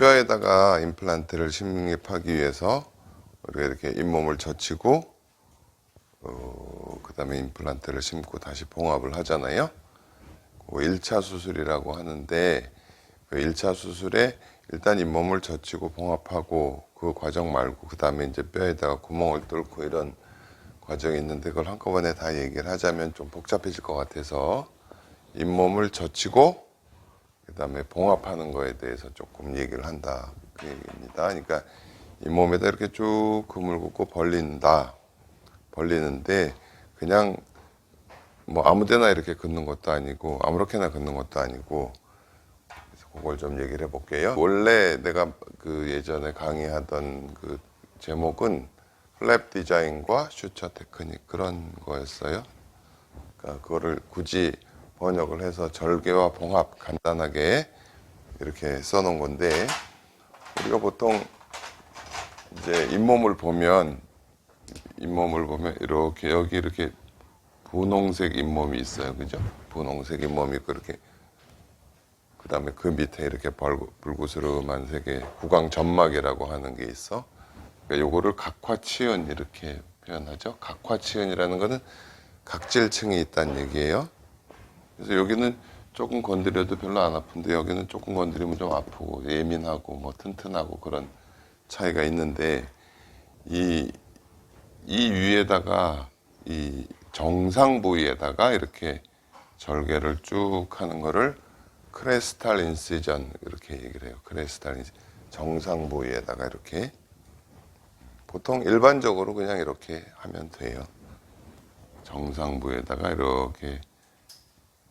뼈에다가 임플란트를 침입하기 위해서 우리가 이렇게 잇몸을 젖히고 그 다음에 임플란트를 심고 다시 봉합을 하잖아요. 그 1차 수술이라고 하는데 그 1차 수술에 일단 잇몸을 젖히고 봉합하고 그 과정 말고 그 다음에 이제 뼈에다가 구멍을 뚫고 이런 과정이 있는데 그걸 한꺼번에 다 얘기를 하자면 좀 복잡해질 것 같아서 잇몸을 젖히고 그 다음에 봉합하는 거에 대해서 조금 얘기를 한다 그 얘기입니다. 그러니까 잇몸에다 이렇게 쭉 그물 긋고 벌리는데 그냥 뭐 아무데나 이렇게 긋는 것도 아니고 아무렇게나 긋는 것도 아니고 그래서 그걸 좀 얘기를 해볼게요. 원래 내가 그 예전에 강의하던 그 제목은 플랩 디자인과 슈처 테크닉 그런 거였어요. 그러니까 그거를 굳이 번역을 해서 절개와 봉합 간단하게 이렇게 써놓은 건데 우리가 보통 이제 잇몸을 보면 이렇게 여기 이렇게 분홍색 잇몸이 있어요, 그죠? 분홍색 잇몸이 있고 이렇게 그 다음에 그 밑에 이렇게 불구스름한 색의 구강점막이라고 하는 게 있어. 그러니까 요거를 각화치연 이렇게 표현하죠. 각화치연이라는 거는 각질층이 있다는 얘기예요. 그래서 여기는 조금 건드려도 별로 안 아픈데 여기는 조금 건드리면 좀 아프고 예민하고 뭐 튼튼하고 그런 차이가 있는데 이 위에다가 이 정상 부위에다가 이렇게 절개를 쭉 하는 거를 크레스탈 인시전 이렇게 얘기를 해요. 크레스탈 인시전 정상 부위에다가 이렇게 보통 일반적으로 그냥 이렇게 하면 돼요. 정상 부위에다가 이렇게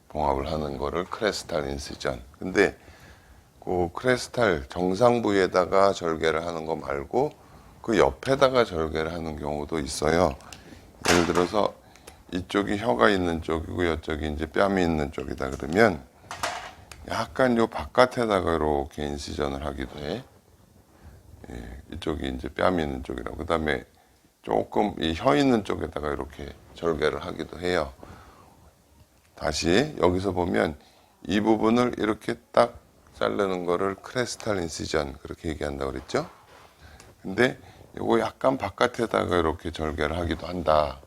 봉합을 하는 거를 크레스탈 인시전. 근데 그 크레스탈 정상 부위에다가 절개를 하는 거 말고 그 옆에다가 절개를 하는 경우도 있어요. 예를 들어서 이쪽이 혀가 있는 쪽이고 이쪽이 이제 뺨이 있는 쪽이다 그러면 약간 요 바깥에다가 이렇게 인시전을 하기도 해. 예, 이쪽이 이제 뺨이 있는 쪽이라고. 그 다음에 조금 이 혀 있는 쪽에다가 이렇게 절개를 하기도 해요. 다시 여기서 보면 이 부분을 이렇게 딱 자르는 거를 크레스탈 인시전 그렇게 얘기한다고 그랬죠. 근데 요거 약간 바깥에다가 이렇게 절개를 하기도 한다.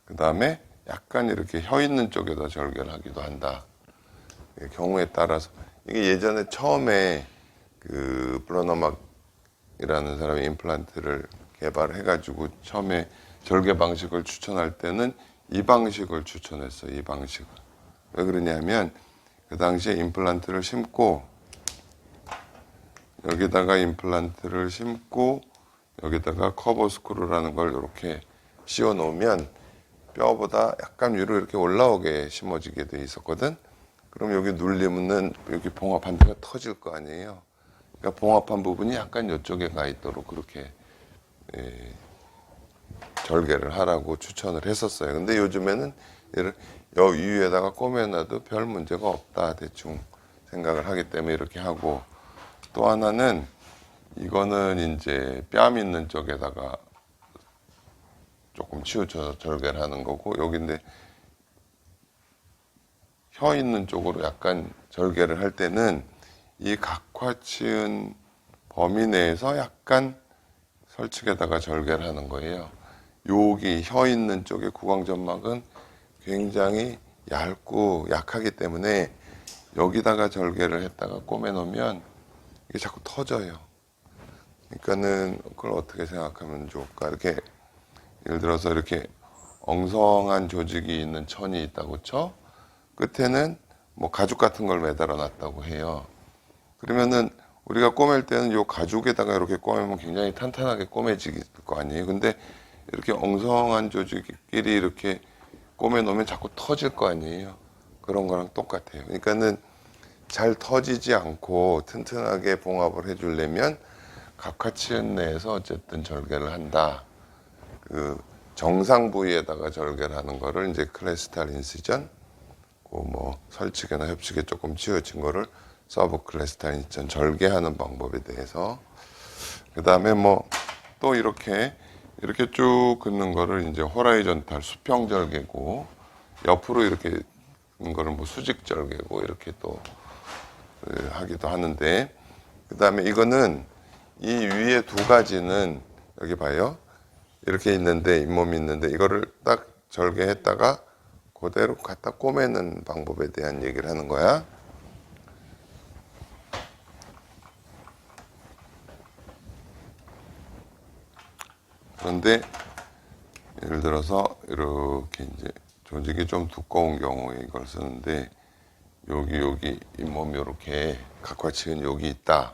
그 다음에 약간 이렇게 혀 있는 쪽에다 절개를 하기도 한다. 경우에 따라서 이게 예전에 처음에 그 브러너막이라는 사람이 임플란트를 개발해가지고 처음에 절개 방식을 추천할 때는 이 방식을 추천했어요. 이 방식을. 왜 그러냐면 그 당시에 임플란트를 심고 여기다가 임플란트를 심고 여기다가 커버 스크루라는 걸 이렇게 씌워 놓으면 뼈보다 약간 위로 이렇게 올라오게 심어지게 돼 있었거든. 그럼 여기 눌리면은 여기 봉합한 데가 터질 거 아니에요. 그러니까 봉합한 부분이 약간 이쪽에 가 있도록 그렇게 절개를 하라고 추천을 했었어요. 근데 요즘에는 여 위에다가 꼬매놔도 별 문제가 없다 대충 생각을 하기 때문에 이렇게 하고 또 하나는 이거는 이제 뺨 있는 쪽에다가 조금 치우쳐서 절개를 하는 거고 여기인데 혀 있는 쪽으로 약간 절개를 할 때는 이 각화치은 범위 내에서 약간 설측에다가 절개를 하는 거예요. 여기 혀 있는 쪽의 구강점막은 굉장히 얇고 약하기 때문에 여기다가 절개를 했다가 꼬매 놓으면 이게 자꾸 터져요. 그러니까는 그걸 어떻게 생각하면 좋을까? 이렇게 예를 들어서 이렇게 엉성한 조직이 있는 천이 있다고 쳐. 끝에는 뭐 가죽 같은 걸 매달아 놨다고 해요. 그러면은 우리가 꼬맬 때는 요 가죽에다가 이렇게 꼬매면 굉장히 탄탄하게 꼬매질 거 아니에요. 근데 이렇게 엉성한 조직끼리 이렇게 꼬매 놓으면 자꾸 터질 거 아니에요. 그런 거랑 똑같아요. 그러니까는 잘 터지지 않고 튼튼하게 봉합을 해주려면 각화치연 내에서 어쨌든 절개를 한다. 그 정상 부위에다가 절개를 하는 거를 이제 크레스탈 인시전, 뭐 설측이나 협측에 조금 치우친 거를 서브 크레스탈 인시전 절개하는 방법에 대해서 그 다음에 뭐 또 이렇게 쭉 긋는 거를 이제 호라이전탈 수평 절개고 옆으로 이렇게 긋는 거를 뭐 수직 절개고 이렇게 또 하기도 하는데 그 다음에 이거는 이 위에 두 가지는 여기 봐요. 이렇게 있는데, 잇몸이 있는데 이거를 딱 절개했다가 그대로 갖다 꼬매는 방법에 대한 얘기를 하는 거야. 그런데 예를 들어서 이렇게 이제 조직이 좀 두꺼운 경우에 이걸 쓰는데, 여기 잇몸이 이렇게 각화치은 여기 있다.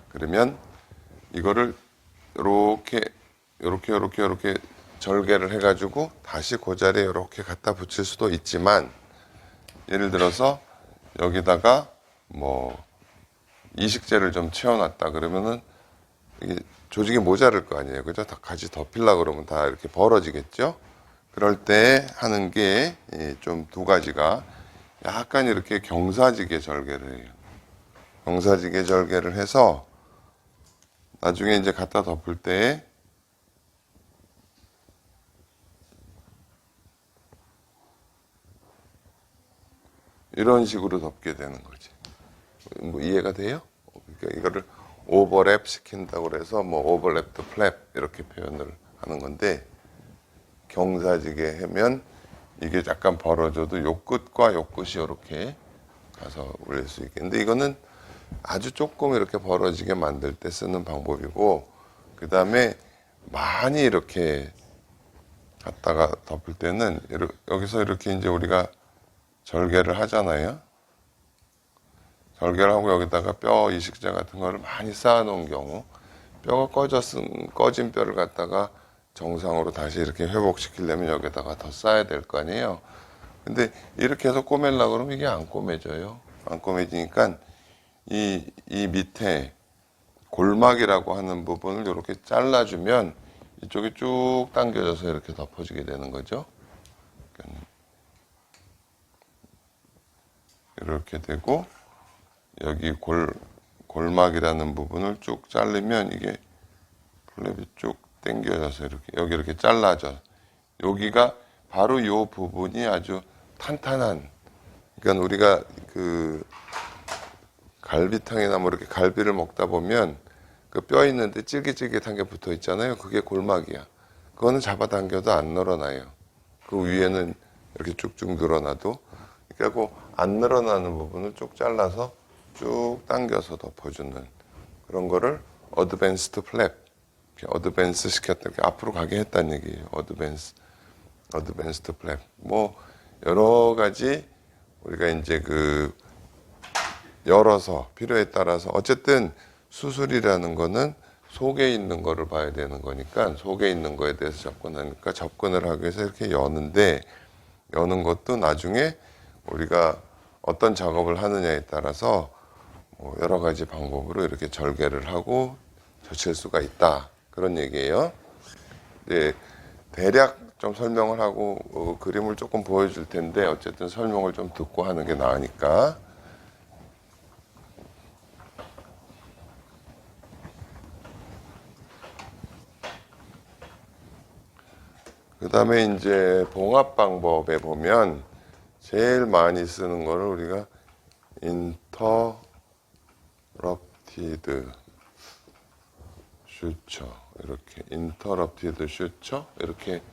그러면 이거를 이렇게 절개를 해가지고 다시 그 자리에 이렇게 갖다 붙일 수도 있지만, 예를 들어서 여기다가 뭐 이식제를 좀 채워놨다 그러면은 이게 조직이 모자랄 거 아니에요. 그죠? 다 같이 덮이려고 그러면 다 이렇게 벌어지겠죠? 그럴 때 하는 게 좀 두 가지가 약간 이렇게 경사지게 절개를 해요. 경사지게 절개를 해서 나중에 이제 갖다 덮을 때 이런 식으로 덮게 되는 거지. 뭐 이해가 돼요? 그러니까 이거를 오버랩 시킨다고 그래서 뭐 오버랩 더 플랩 이렇게 표현을 하는 건데, 경사지게 하면 이게 약간 벌어져도 요 끝과 요 끝이 이렇게 가서 올릴 수 있게. 근데 이거는 아주 조금 이렇게 벌어지게 만들 때 쓰는 방법이고, 그 다음에 많이 이렇게 갖다가 덮을 때는 여기서 이렇게 이제 우리가 절개를 하잖아요. 절개를 하고 여기다가 뼈 이식제 같은 거를 많이 쌓아 놓은 경우, 뼈가 꺼진 뼈를 갖다가 정상으로 다시 이렇게 회복시키려면 여기다가 더 쌓아야 될 거 아니에요. 근데 이렇게 해서 꼬매려고 그러면 이게 안 꼬매져요. 안 꼬매지니까 이 밑에 골막이라고 하는 부분을 이렇게 잘라주면 이쪽이 쭉 당겨져서 이렇게 덮어지게 되는 거죠. 이렇게 되고, 여기 골막이라는 부분을 쭉 자르면 이게 플랩이 쭉 당겨져서 여기 이렇게 잘라져. 여기가 바로 이 부분이 아주 탄탄한, 그러니까 우리가 그 갈비탕이나 뭐 이렇게 갈비를 먹다 보면 그 뼈 있는데 찔깃찔깃한 게 붙어 있잖아요. 그게 골막이야. 그거는 잡아당겨도 안 늘어나요. 그 위에는 이렇게 쭉쭉 늘어나도, 그러니까 안 늘어나는 부분을 쭉 잘라서 쭉 당겨서 덮어주는 그런 거를 어드밴스드 플랩, 어드밴스 시켰다, 이렇게 앞으로 가게 했다는 얘기예요. 어드밴스드 플랩. 뭐 여러 가지 우리가 이제 그 열어서 필요에 따라서, 어쨌든 수술이라는 거는 속에 있는 거를 봐야 되는 거니까 속에 있는 거에 대해서 접근하니까 접근을 하기 위해서 이렇게 여는데, 여는 것도 나중에 우리가 어떤 작업을 하느냐에 따라서 뭐 여러 가지 방법으로 이렇게 절개를 하고 젖힐 수가 있다. 그런 얘기예요. 이제 대략 좀 설명을 하고 그림을 조금 보여줄 텐데, 어쨌든 설명을 좀 듣고 하는 게 나으니까. 그 다음에 이제 봉합 방법에 보면 제일 많이 쓰는 거를 우리가 인터럽티드 슈처, 이렇게 인터럽티드 슈처 이렇게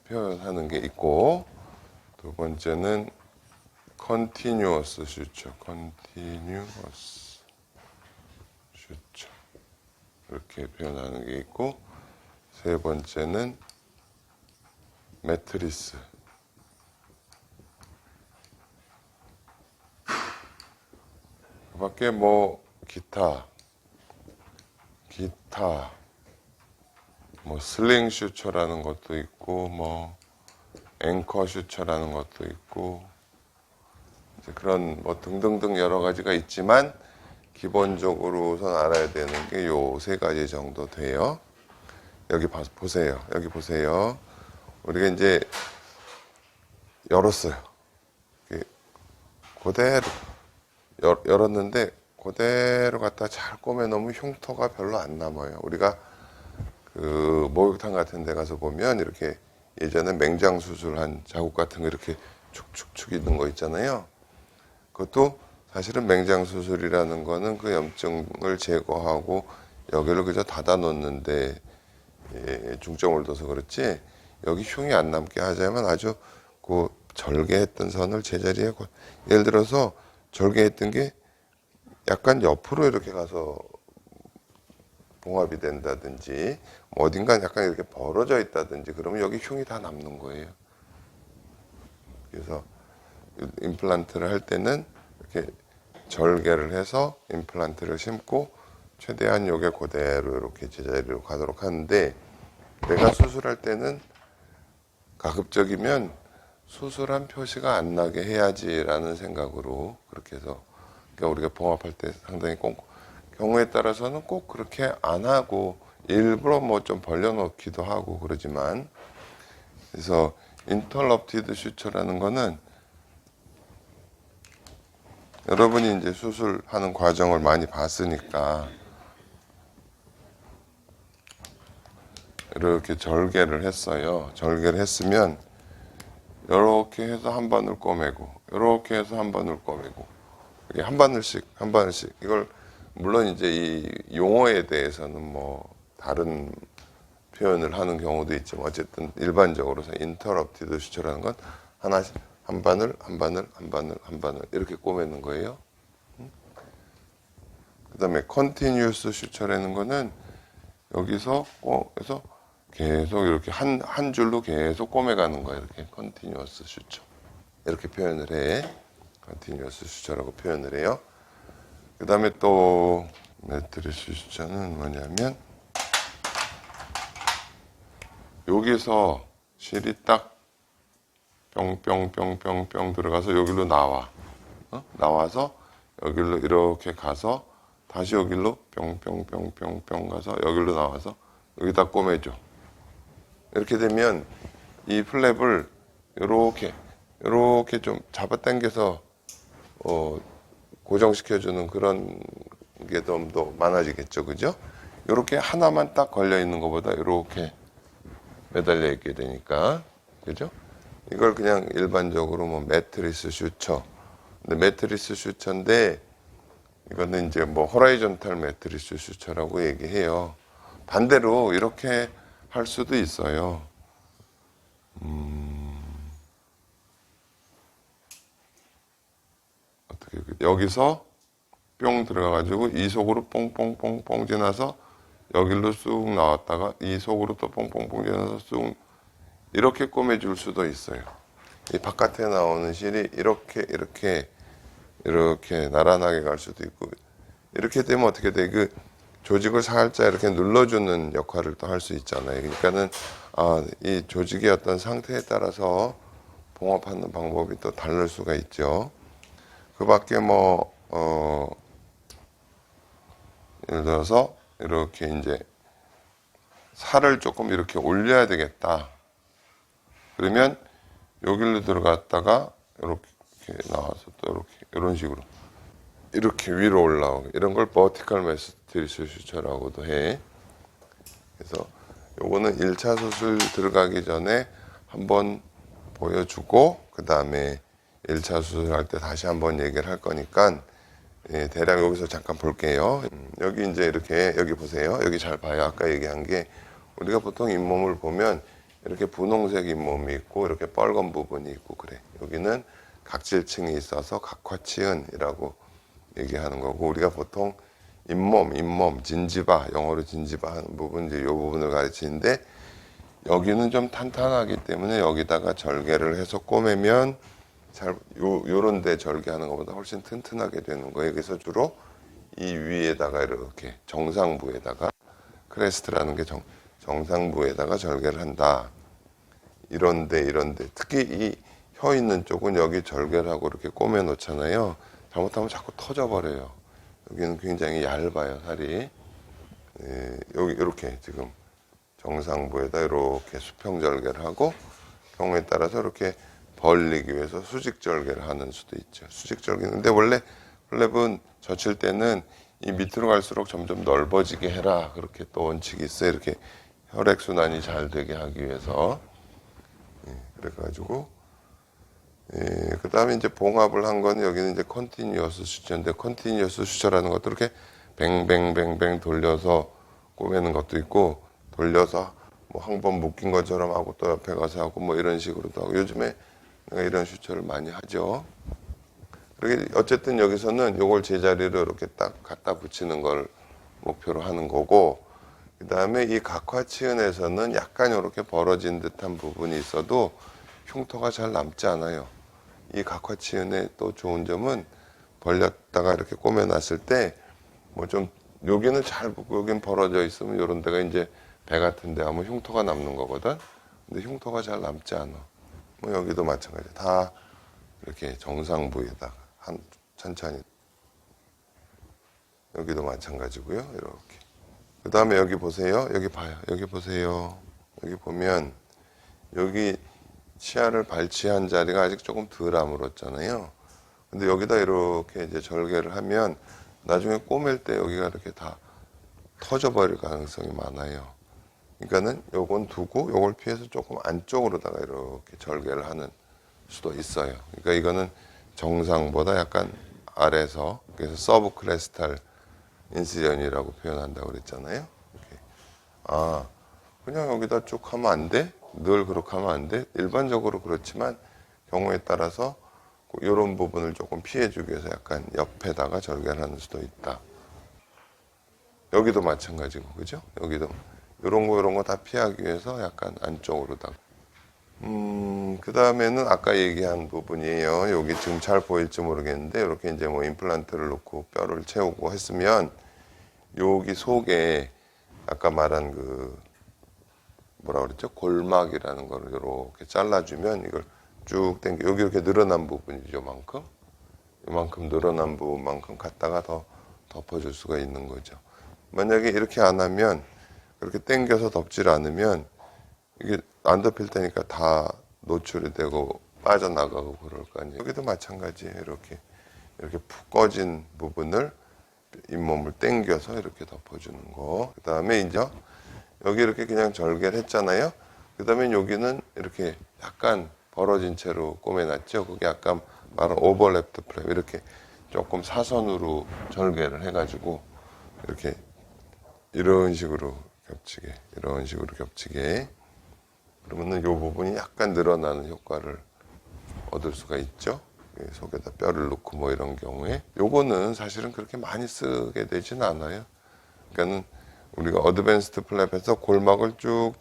표현하는 게 있고, 두 번째는 컨티뉴어스 슈처, 컨티뉴어스 슈처 이렇게 표현하는 게 있고, 세 번째는 매트리스, 그 밖에 뭐 기타 뭐 슬링 슈처라는 것도 있고, 뭐 앵커 슈처라는 것도 있고, 이제 그런 뭐 등등등 여러 가지가 있지만 기본적으로 우선 알아야 되는 게 요 세 가지 정도 돼요. 여기 보세요. 여기 보세요. 우리가 이제 열었어요. 그대로 열었는데 그대로 갖다 잘 꼬매 놓으면 흉터가 별로 안 남아요. 우리가 그 목욕탕 같은 데 가서 보면 이렇게 예전에 맹장 수술한 자국 같은 거 이렇게 축축축 있는 거 있잖아요. 그것도 사실은 맹장 수술이라는 거는 그 염증을 제거하고 여기를 그저 닫아 놓는데 중점을 둬서 그렇지, 여기 흉이 안 남게 하자면 아주 그 절개했던 선을 제자리에 예를 들어서 절개했던 게 약간 옆으로 이렇게 가서 봉합이 된다든지 뭐 어딘가 약간 이렇게 벌어져 있다든지 그러면 여기 흉이 다 남는 거예요. 그래서 임플란트를 할 때는 이렇게 절개를 해서 임플란트를 심고 최대한 요게 그대로 이렇게 제자리로 가도록 하는데, 내가 수술할 때는 가급적이면 수술한 표시가 안 나게 해야지라는 생각으로 그렇게 해서, 그러니까 우리가 봉합할 때 상당히 꼭 경우에 따라서는 꼭 그렇게 안 하고 일부러 뭐 좀 벌려놓기도 하고 그러지만, 그래서 인터럽티드 슈처라는 거는 여러분이 이제 수술하는 과정을 많이 봤으니까 이렇게 절개를 했어요. 절개를 했으면 이렇게 해서 한 바늘 꼬매고 이렇게 해서 한 바늘 꼬매고 이게 한 바늘씩 한 바늘씩, 이걸 물론 이제 이 용어에 대해서는 뭐 다른 표현을 하는 경우도 있지만 어쨌든 일반적으로 인터럽티드 슈처라는 건 하나씩 한 바늘 한 바늘 한 바늘 한 바늘 이렇게 꼬매는 거예요. 그다음에 컨티뉴어스 슈처라는 거는 여기서 해서 계속 이렇게 한 줄로 계속 꼬매가는 거예요. 이렇게 컨티뉴어스 슈처 이렇게 표현을 해. 컨티뉴어스 슈처라고 표현을 해요. 그 다음에 또 매트리스 슈처는 뭐냐면 여기서 실이 딱 뿅뿅뿅뿅뿅 들어가서 여기로 나와. 나와서 여기로 이렇게 가서 다시 여기로 뿅뿅뿅뿅뿅 가서 여기로 나와서 여기다 꼬매줘. 이렇게 되면 이 플랩을 이렇게 좀 잡아당겨서 고정시켜주는 그런 게 좀 더 많아지겠죠, 그죠? 이렇게 하나만 딱 걸려 있는 것보다 이렇게 매달려 있게 되니까, 그죠? 이걸 그냥 일반적으로 뭐 매트리스 슈처, 근데 매트리스 슈처인데 이거는 이제 뭐 호라이존탈 매트리스 슈처라고 얘기해요. 반대로 이렇게 할 수도 있어요. 어떻게 여기서 뿅 들어가가지고 이 속으로 뽕뽕뽕뽕 지나서 여기로 쑥 나왔다가 이 속으로 또 뽕뽕뽕 지나서 쑥 이렇게 꼬매줄 수도 있어요. 이 바깥에 나오는 실이 이렇게 나란하게 갈 수도 있고, 이렇게 되면 어떻게 돼? 그 조직을 살짝 이렇게 눌러주는 역할을 또 할 수 있잖아요. 그러니까는 이 조직의 어떤 상태에 따라서 봉합하는 방법이 또 다를 수가 있죠. 그 밖에 뭐 예를 들어서 이렇게 이제 살을 조금 이렇게 올려야 되겠다. 그러면 여기로 들어갔다가 이렇게 나와서 또 이렇게 이런 식으로 이렇게 위로 올라오고, 이런 걸 버티컬 매트리스 슈처라고도 해. 그래서 요거는 1차 수술 들어가기 전에 한번 보여주고 그 다음에 1차 수술할 때 다시 한번 얘기를 할 거니까 대략 여기서 잠깐 볼게요. 여기 이제 이렇게 여기 보세요. 여기 잘 봐요. 아까 얘기한 게 우리가 보통 잇몸을 보면 이렇게 분홍색 잇몸이 있고 이렇게 빨간 부분이 있고 그래. 여기는 각질층이 있어서 각화치은이라고 얘기하는 거고, 우리가 보통 잇몸, 진지바, 영어로 진지바 하는 부분, 이제 이 부분을 가르치는데 여기는 좀 탄탄하기 때문에 여기다가 절개를 해서 꼬매면 요런 데 절개하는 것보다 훨씬 튼튼하게 되는 거예요. 그래서 주로 이 위에다가 이렇게 정상부에다가 크레스트라는 게 정상부에다가 절개를 한다. 이런데 특히 이 혀 있는 쪽은 여기 절개를 하고 이렇게 꼬매 놓잖아요. 잘못하면 자꾸 터져버려요. 여기는 굉장히 얇아요, 살이. 여기 이렇게 지금 정상부에다 이렇게 수평 절개를 하고 경우에 따라서 이렇게 벌리기 위해서 수직 절개를 하는 수도 있죠. 수직 절개인데 원래 플랩은 젖힐 때는 이 밑으로 갈수록 점점 넓어지게 해라, 그렇게 또 원칙이 있어요. 이렇게 혈액 순환이 잘 되게 하기 위해서. 그래가지고 예, 그 다음에 이제 봉합을 한 건 여기는 이제 컨티뉴어스 수처인데, 컨티뉴어스 수처라는 것도 이렇게 뱅뱅뱅뱅 돌려서 꼬매는 것도 있고, 돌려서 뭐 한 번 묶인 것처럼 하고 또 옆에 가서 하고 뭐 이런 식으로도 하고, 요즘에 내가 이런 수처를 많이 하죠. 그렇게 어쨌든 여기서는 요걸 제자리로 이렇게 딱 갖다 붙이는 걸 목표로 하는 거고, 그 다음에 이 각화치은에서는 약간 이렇게 벌어진 듯한 부분이 있어도 흉터가 잘 남지 않아요. 이 각화치은의 또 좋은 점은 벌렸다가 이렇게 꼬매놨을 때 뭐 좀 여기는 잘 붙고 여긴 벌어져 있으면 이런 데가 이제 배 같은 데 하면 흉터가 남는 거거든. 근데 흉터가 잘 남지 않아. 뭐 여기도 마찬가지. 다 이렇게 정상 부위에다가 천천히. 여기도 마찬가지고요. 이렇게. 그 다음에 여기 보세요. 여기 봐요. 여기 보세요. 여기 보면 여기 치아를 발치한 자리가 아직 조금 덜 아물었잖아요. 근데 여기다 이렇게 이제 절개를 하면 나중에 꼬맬 때 여기가 이렇게 다 터져버릴 가능성이 많아요. 그러니까는 요건 두고 요걸 피해서 조금 안쪽으로다가 이렇게 절개를 하는 수도 있어요. 그러니까 이거는 정상보다 약간 아래서, 그래서 서브크레스탈 인시전이라고 표현한다고 그랬잖아요. 이렇게. 아, 그냥 여기다 쭉 하면 안 돼? 늘 그렇게 하면 안 돼? 일반적으로 그렇지만 경우에 따라서 이런 부분을 조금 피해주기 위해서 약간 옆에다가 절개를 하는 수도 있다. 여기도 마찬가지고, 그죠? 여기도 이런 거 다 피하기 위해서 약간 안쪽으로다가. 그 다음에는 아까 얘기한 부분이에요. 여기 지금 잘 보일지 모르겠는데, 이렇게 이제 뭐 임플란트를 놓고 뼈를 채우고 했으면, 여기 속에 아까 말한 그, 뭐라 그랬죠? 골막이라는 거를 이렇게 잘라주면 이걸 쭉 당겨, 여기 이렇게 늘어난 부분이죠. 요만큼 늘어난 부분만큼 갖다가 더 덮어줄 수가 있는 거죠. 만약에 이렇게 안 하면, 그렇게 당겨서 덮질 않으면, 이게 안 덮일 테니까 다 노출이 되고 빠져나가고 그럴 거 아니에요. 여기도 마찬가지예요. 이렇게 푹 꺼진 부분을 잇몸을 당겨서 이렇게 덮어주는 거. 그 다음에 이제 여기 이렇게 그냥 절개를 했잖아요. 그 다음에 여기는 이렇게 약간 벌어진 채로 꼬매놨죠. 그게 아까 말한 오버랩드 플랩, 이렇게 조금 사선으로 절개를 해가지고 이렇게 이런 식으로 겹치게 그러면은 이 부분이 약간 늘어나는 효과를 얻을 수가 있죠. 속에다 뼈를 넣고 뭐 이런 경우에 요거는 사실은 그렇게 많이 쓰게 되진 않아요. 그러니까는 우리가 어드밴스드 플랩에서 골막을 쭉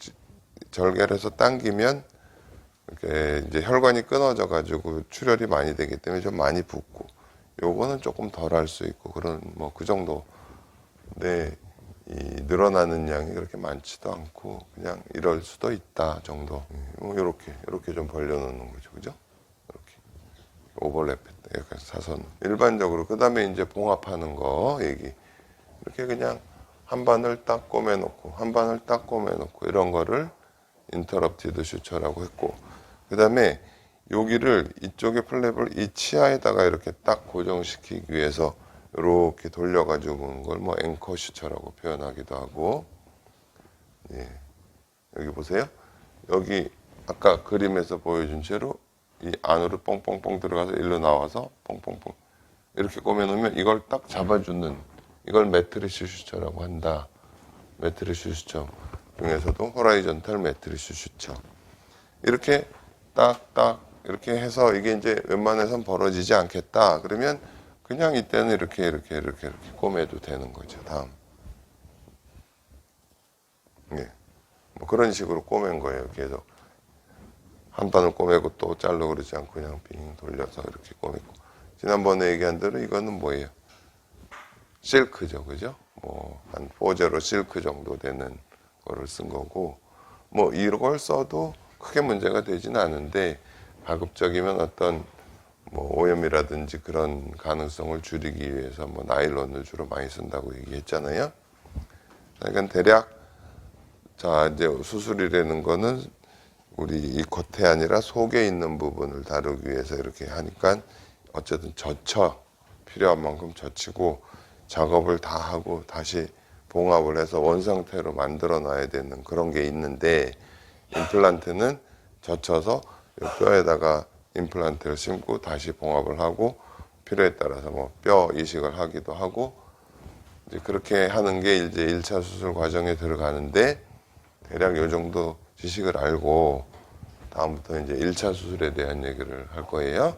절개를 해서 당기면 이렇게 이제 혈관이 끊어져 가지고 출혈이 많이 되기 때문에 좀 많이 붓고, 요거는 조금 덜 할 수 있고, 그런 뭐 그 정도. 네, 이 늘어나는 양이 그렇게 많지도 않고 그냥 이럴 수도 있다 정도. 뭐 이렇게 좀 벌려놓는 거죠, 그죠? 이렇게 오버랩, 약간 사선. 일반적으로 그 다음에 이제 봉합하는 거 얘기. 이렇게 그냥 한 반을 딱 꼬매놓고 한 반을 딱 꼬매놓고 이런 거를 인터럽티드 슈처라고 했고, 그 다음에 여기를 이쪽의 플랩을 이 치아에다가 이렇게 딱 고정시키기 위해서 이렇게 돌려가지고 오는 걸 뭐 앵커 슈처라고 표현하기도 하고, 예. 여기 보세요. 여기 아까 그림에서 보여준 채로 이 안으로 뻥뻥뻥 들어가서 일로 나와서 뻥뻥뻥 이렇게 꼬매놓으면 이걸 딱 잡아주는, 이걸 매트리스 슈처라고 한다. 매트리스 슈처 중에서도 호라이전탈 매트리스 슈처. 이렇게 딱딱 이렇게 해서 이게 이제 웬만해선 벌어지지 않겠다. 그러면 그냥 이때는 이렇게 꼬매도 되는 거죠. 다음. 예. 뭐 그런 식으로 꼬맨 거예요. 계속. 한 반을 꼬매고 또 자르고 그러지 않고 그냥 빙 돌려서 이렇게 꼬매고. 지난번에 얘기한 대로 이거는 뭐예요? 실크죠. 그죠? 뭐, 한 4제로 실크 정도 되는 거를 쓴 거고, 뭐, 이걸 써도 크게 문제가 되진 않은데, 가급적이면 어떤 뭐 오염이라든지 그런 가능성을 줄이기 위해서 뭐 나일론을 주로 많이 쓴다고 얘기했잖아요. 그러니까 대략 자 이제 수술이라는 거는 우리 이 겉에 아니라 속에 있는 부분을 다루기 위해서 이렇게 하니까 어쨌든 필요한 만큼 젖히고 작업을 다 하고 다시 봉합을 해서 원상태로 만들어 놔야 되는 그런 게 있는데, 임플란트는 젖혀서 뼈에다가 임플란트를 심고 다시 봉합을 하고 필요에 따라서 뭐 뼈 이식을 하기도 하고 이제 그렇게 하는 게 이제 1차 수술 과정에 들어가는데 대략 요 정도 지식을 알고 다음부터 이제 1차 수술에 대한 얘기를 할 거예요.